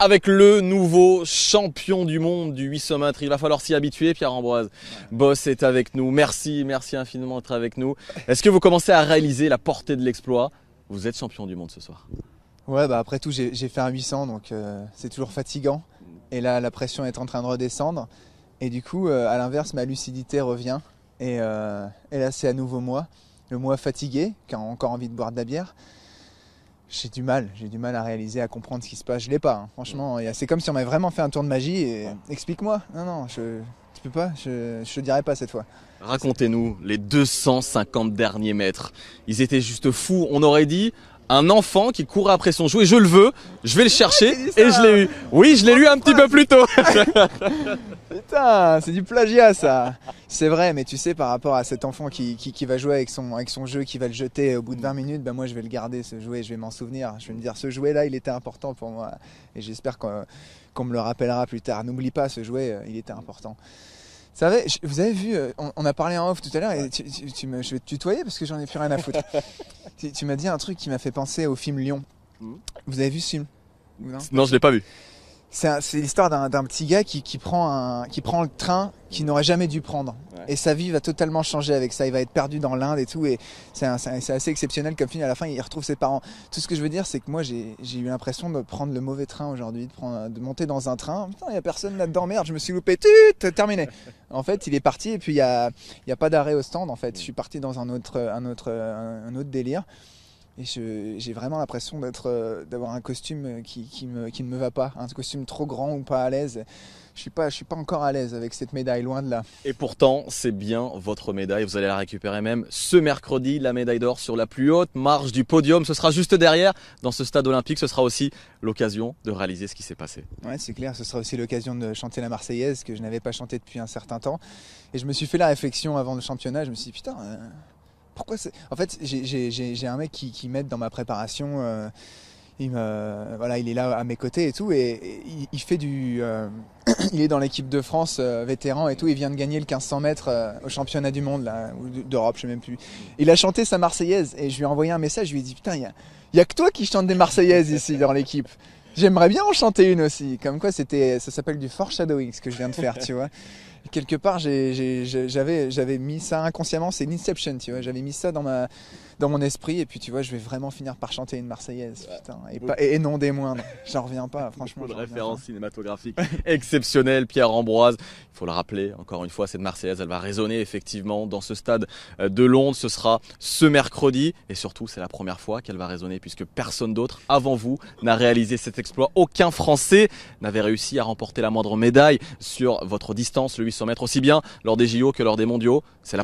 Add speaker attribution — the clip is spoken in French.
Speaker 1: avec le nouveau champion du monde du 800 mètres. Il va falloir s'y habituer, Pierre-Ambroise. Boss est avec nous. Merci infiniment d'être avec nous. Est-ce que vous commencez à réaliser la portée de l'exploit? Vous êtes champion du monde ce soir.
Speaker 2: Ouais, bah après tout, j'ai fait un 800, donc c'est toujours fatigant. Et là, la pression est en train de redescendre. Et du coup, à l'inverse, ma lucidité revient. Et là, c'est à nouveau moi, le moi fatigué, qui a encore envie de boire de la bière. J'ai du mal à réaliser, à comprendre ce qui se passe. Je l'ai pas, hein. Franchement, c'est comme si on m'avait vraiment fait un tour de magie. Et explique-moi. Non, tu peux pas. Je te dirai pas cette fois.
Speaker 1: Racontez-nous les 250 derniers mètres. Ils étaient juste fous. On aurait dit un enfant qui courait après son jouet. Je le veux, je vais le chercher et je l'ai eu. Oui, je l'ai lu un petit peu plus tôt.
Speaker 2: Putain, c'est du plagiat ça. C'est vrai, mais tu sais, par rapport à cet enfant qui va jouer avec son jeu, qui va le jeter au bout de 20 minutes, ben moi je vais le garder ce jouet, je vais m'en souvenir. Je vais me dire, ce jouet là, il était important pour moi. Et j'espère qu'on me le rappellera plus tard. N'oublie pas, ce jouet, il était important. Vous avez vu, on a parlé en off tout à l'heure et je vais te tutoyer parce que j'en ai plus rien à foutre. Tu m'as dit un truc qui m'a fait penser au film Lion. Vous avez vu ce film?
Speaker 1: Non, je l'ai pas vu.
Speaker 2: C'est l'histoire d'un petit gars qui prend le train qu'il n'aurait jamais dû prendre. Ouais. Et sa vie va totalement changer avec ça. Il va être perdu dans l'Inde et tout. Et c'est assez exceptionnel comme film. À la fin, il retrouve ses parents. Tout ce que je veux dire, c'est que moi, j'ai eu l'impression de prendre le mauvais train aujourd'hui, de monter dans un train. Putain, il n'y a personne là-dedans. Merde, je me suis loupé. Terminé. En fait, il est parti et puis il y a pas d'arrêt au stand. En fait, je suis parti dans un autre délire. Et j'ai vraiment l'impression d'avoir un costume qui ne me va pas, un costume trop grand ou pas à l'aise. Je suis pas encore à l'aise avec cette médaille, loin de là.
Speaker 1: Et pourtant, c'est bien votre médaille. Vous allez la récupérer même ce mercredi, la médaille d'or sur la plus haute marche du podium. Ce sera juste derrière, dans ce stade olympique. Ce sera aussi l'occasion de réaliser ce qui s'est passé.
Speaker 2: Ouais, c'est clair. Ce sera aussi l'occasion de chanter la Marseillaise que je n'avais pas chantée depuis un certain temps. Et je me suis fait la réflexion avant le championnat. Je me suis dit, putain... Pourquoi c'est... En fait, j'ai un mec qui m'aide dans ma préparation. Il est là à mes côtés et tout. Et il fait il est dans l'équipe de France vétéran et tout. Il vient de gagner le 1500 mètres au championnat du monde là, ou d'Europe, je sais même plus. Il a chanté sa Marseillaise et je lui ai envoyé un message. Je lui ai dit, putain, il y a que toi qui chante des Marseillaises ici dans l'équipe. J'aimerais bien en chanter une aussi. Comme quoi, ça s'appelle du foreshadowing ce que je viens de faire, tu vois. Quelque part, j'avais mis ça inconsciemment, c'est l'Inception, tu vois. J'avais mis ça dans mon esprit et puis tu vois, je vais vraiment finir par chanter une Marseillaise, putain, et non des moindres. J'en reviens pas, franchement.
Speaker 1: Une référence cinématographique exceptionnelle, Pierre-Ambroise. Il faut le rappeler, encore une fois, cette Marseillaise, elle va résonner effectivement dans ce stade de Londres. Ce sera ce mercredi et surtout, c'est la première fois qu'elle va résonner puisque personne d'autre avant vous n'a réalisé cet exploit. Aucun Français n'avait réussi à remporter la moindre médaille sur votre distance, le 800 mètres, aussi bien lors des JO que lors des mondiaux. C'est la